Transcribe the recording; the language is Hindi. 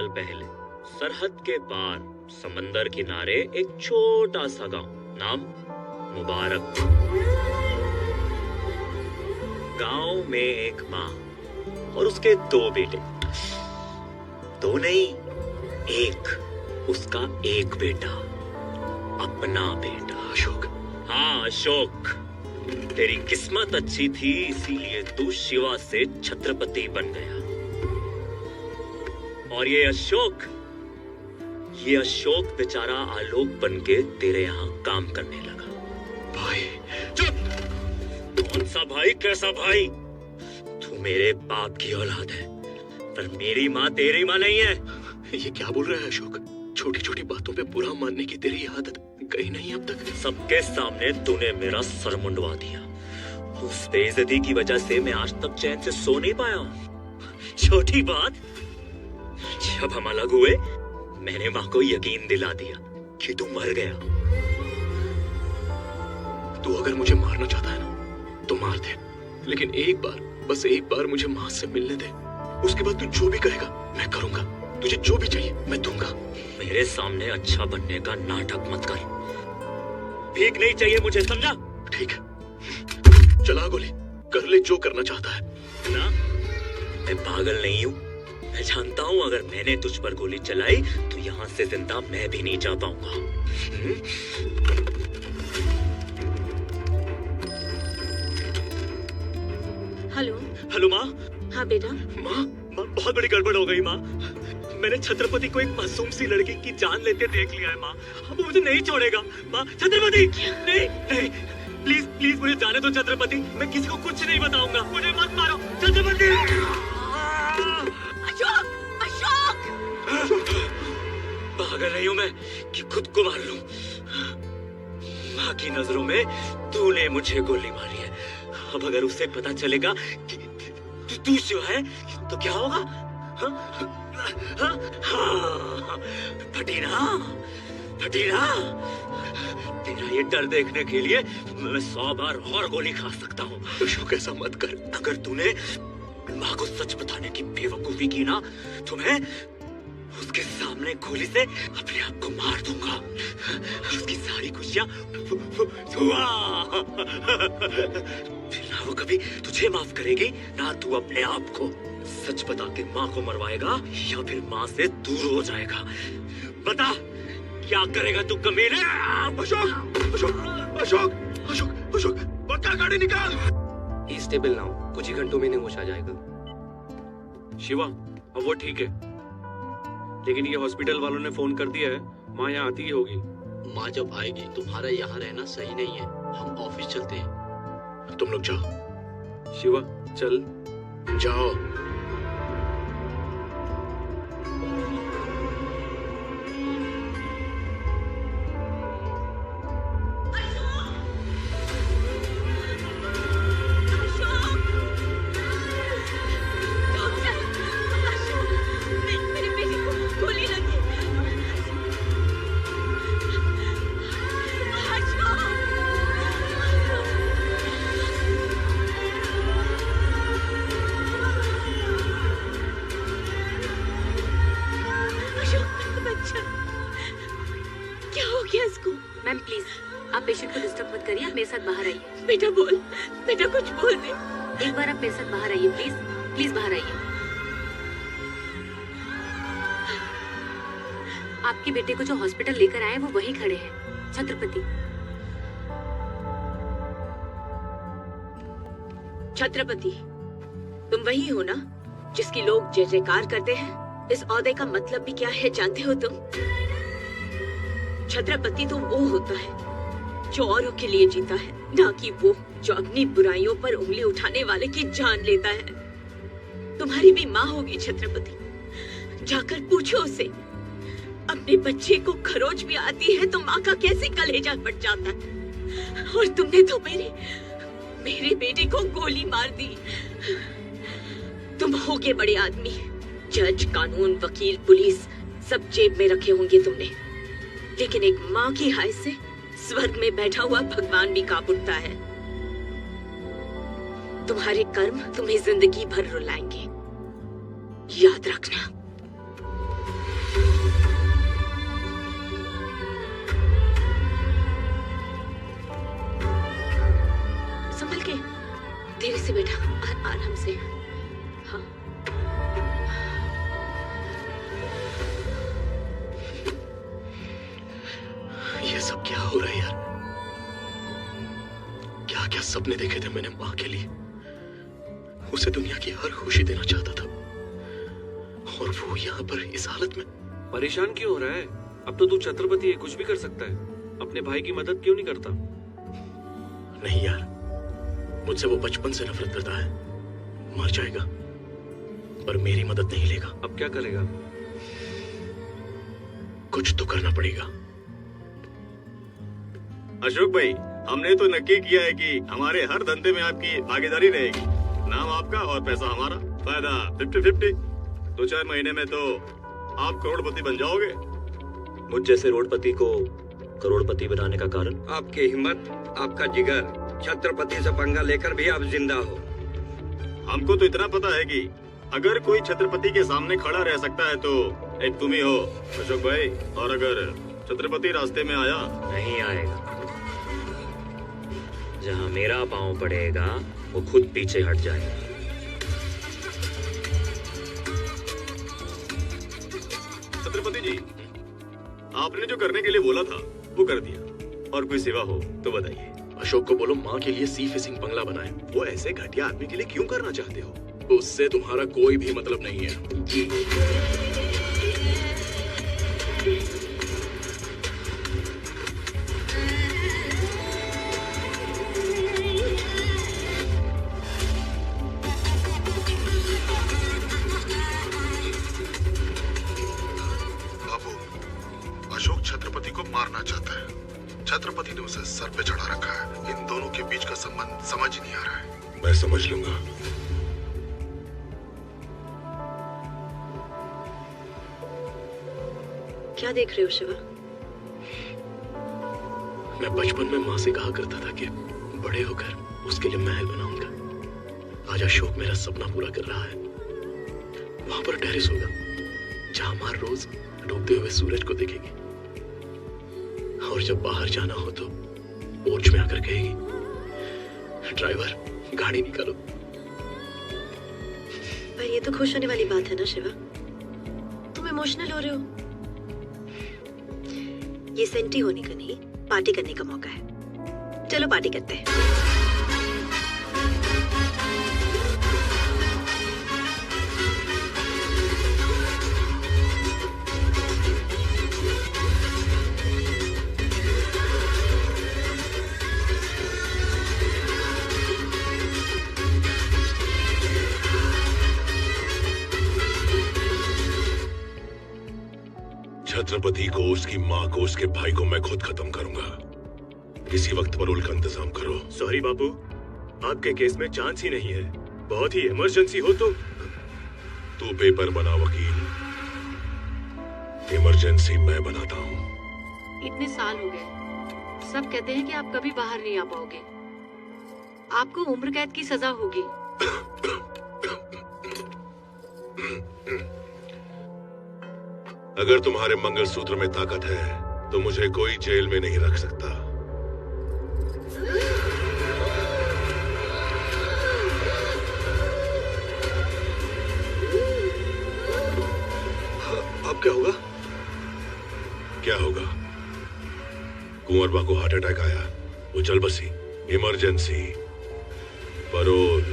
साल पहले सरहद के पार समंदर किनारे एक छोटा सा गांव, नाम मुबारक। गांव में एक माँ और उसके 2 बेटे। 2 नहीं, एक। उसका एक बेटा, अपना बेटा अशोक। हाँ अशोक, तेरी किस्मत अच्छी थी, इसीलिए तू शिवा से छत्रपति बन गया। और ये अशोक बेचारा आलोक बनके तेरे यहाँ काम करने लगा। भाई चुप! कौन सा भाई, कैसा भाई? तू मेरे बाप की औलाद है, पर मेरी माँ तेरी माँ नहीं है। ये क्या बोल रहा है अशोक? छोटी छोटी बातों पे बुरा मानने की तेरी आदत गई नहीं अब तक। सबके सामने तूने मेरा सर मुंडवा दिया। उस बेइज्जती की वजह से मैं आज तक चैन से सो नहीं पाया हूँ। छोटी बात, जब हम अलग हुए मैंने माँ को यकीन दिला दिया कि तू मर गया। तू अगर मुझे मारना चाहता है ना तो मार दे, लेकिन एक बार, बस एक बार मुझे माँ से मिलने दे। उसके बाद तू जो भी कहेगा मैं करूंगा। तुझे जो भी चाहिए मैं दूंगा। मेरे सामने अच्छा बनने का नाटक मत कर। भीख नहीं चाहिए मुझे, समझा? ठीक है, चला गोली, कर ले जो करना चाहता है ना। मैं पागल नहीं हूँ। मैं जानता हूँ अगर मैंने तुझ पर गोली चलाई तो यहाँ से जिंदा मैं भी नहीं जा पाऊंगा। हेलो। हेलो माँ। हाँ बेटा। माँ, बहुत बड़ी गड़बड़ हो गई माँ। मैंने छत्रपति को एक मासूम सी लड़की की जान लेते देख लिया है माँ। अब वो मुझे नहीं छोड़ेगा माँ। छत्रपति नहीं नहीं, प्लीज प्लीज मुझे जाने दो छत्रपति। मैं किसी को कुछ नहीं बताऊंगा। मुझे मत मारो छत्रपति। अशोक! अशोक! पागल नहीं हूँ मैं कि खुद को मार लूं। माँ की नजरों में तूने मुझे गोली मारी है। अब अगर उसे पता चलेगा कि तू शिव है तो क्या होगा? फटीना, फटीना। तेरा ये डर देखने के लिए मैं 100 बार और गोली खा सकता हूँ। अशोक ऐसा मत कर। अगर तूने माँ को सच बताने की बेवकूफी की ना तो मैं उसके सामने गोली से अपने आप को मार दूंगा। उसकी सारी खुशियां फिर ना वो कभी तुझे माफ करेगी ना तू अपने आप को। सच बता के माँ को मरवाएगा या फिर माँ से दूर हो जाएगा? बता, क्या करेगा तू कमीने? अशोक! अशोक! अशोक! अशोक! अशोक! पक्का गाड़ी निकाल। स्टेबल नाउ, कुछ ही घंटों में होश आ जाएगा। शिवा, अब वो ठीक है, लेकिन ये हॉस्पिटल वालों ने फोन कर दिया है, माँ यहाँ आती ही होगी। माँ जब आएगी तुम्हारा यहाँ रहना सही नहीं है। हम ऑफिस चलते हैं। तुम लोग जाओ। शिवा चल। जाओ। मैम प्लीज, आप पेशेंट को डिस्टर्ब मत करिए। आप मेरे साथ बाहर आइए। बेटा बोल, बेटा कुछ बोल दे। एक बार आप मेरे साथ बाहर आइए प्लीज। प्लीज बाहर आइए। आपके बेटे को जो हॉस्पिटल लेकर आए वो वहीं खड़े हैं, छत्रपति। छत्रपति, तुम वही हो ना जिसकी लोग जय जयकार करते हैं? इस ओहदे का मतलब भी क्या है जानते हो तुम? छत्रपति तो वो होता है जो औरों के लिए जीता है, ना कि वो जो अपनी बुराइयों पर उंगली उठाने वाले की जान लेता है। तुम्हारी भी माँ होगी छत्रपति, जाकर पूछो उसे। अपने बच्चे को खरोच भी आती है तो माँ का कैसे कलेजा फट जाता है। और तुमने तो मेरे बेटे को गोली मार दी। तुम होगे बड़े आदमी, जज, कानून, वकील, पुलिस सब जेब में रखे होंगे तुमने, लेकिन एक माँ की हैसियत से स्वर्ग में बैठा हुआ भगवान भी कांप उठता है। तुम्हारे कर्म तुम्हें जिंदगी भर रुलाएंगे, याद रखना। धीरे से बेटा, आराम से। हाँ। ये सब क्या हो रहा है यार? क्या क्या सपने देखे थे मैंने माँ के लिए। उसे दुनिया की हर खुशी देना चाहता था, और वो यहाँ पर इस हालत में। परेशान क्यों हो रहा है? अब तो तू छत्रपति है, कुछ भी कर सकता है। अपने भाई की मदद क्यों नहीं करता? नहीं यार, मुझसे वो बचपन से नफरत करता है। मर जाएगा पर मेरी मदद नहीं लेगा। अब क्या करेगा? कुछ तो करना पड़ेगा। अशोक भाई, हमने तो नक्की किया है कि हमारे हर धंधे में आपकी भागीदारी रहेगी। नाम आपका और पैसा हमारा, फायदा 50-50। 2-4 महीने में तो आप करोड़पति बन जाओगे। मुझ जैसे रोडपति को करोड़पति बनाने का कारण? आपकी हिम्मत, आपका जिगर। छत्रपति से पंगा लेकर भी आप जिंदा हो। हमको तो इतना पता है कि अगर कोई छत्रपति के सामने खड़ा रह सकता है तो एक तुम ही हो अशोक भाई। और अगर छत्रपति रास्ते में आया, नहीं आएगा। जहां मेरा पांव पड़ेगा वो खुद पीछे हट जाएगा। छत्रपति जी, आपने जो करने के लिए बोला था वो कर दिया। और कोई सेवा हो तो बताइए। अशोक को बोलो माँ के लिए सी फेसिंग बंगला बनाए। वो ऐसे घटिया आदमी के लिए क्यों करना चाहते हो? उससे तुम्हारा कोई भी मतलब नहीं है। बाबू, अशोक छत्रपति को मारना चाहता है। छत्रपति ने उसे सर पे चढ़ा रखा है। इन दोनों के बीच का संबंध समझ ही नहीं आ रहा है। मैं समझ लूंगा। क्या देख रहे हो शिवा? मैं बचपन में माँ से कहा करता था कि बड़े होकर उसके लिए महल बनाऊंगा। आज अशोक मेरा सपना पूरा कर रहा है। वहां पर टेरेस होगा जहां माँ रोज डूबते हुए सूरज को देखेगी, और जब बाहर जाना हो तो पोर्च में आकर कहेगी, ड्राइवर गाड़ी निकालो। पर ये तो खुश होने वाली बात है ना शिवा? तुम इमोशनल हो रहे हो। ये सेंटी होने का नहीं, पार्टी करने का मौका है। चलो पार्टी करते हैं। छत्रपति को, उसकी माँ को, उसके भाई को मैं खुद खत्म करूंगा। किसी वक्त पर उनका इंतजाम करो। सॉरी बापू, आपके केस में चांस ही नहीं है। बहुत ही इमरजेंसी हो तो। तू पेपर बना वकील, इमरजेंसी मैं बनाता हूँ। इतने साल हो गए, सब कहते हैं कि आप कभी बाहर नहीं आ पाओगे। आपको उम्र कैद की सजा होगी। अगर तुम्हारे मंगलसूत्र में ताकत है तो मुझे कोई जेल में नहीं रख सकता। अब क्या होगा? क्या होगा? कुंवरबा को हार्ट अटैक आया, वो चल बसी। Emergency, parole,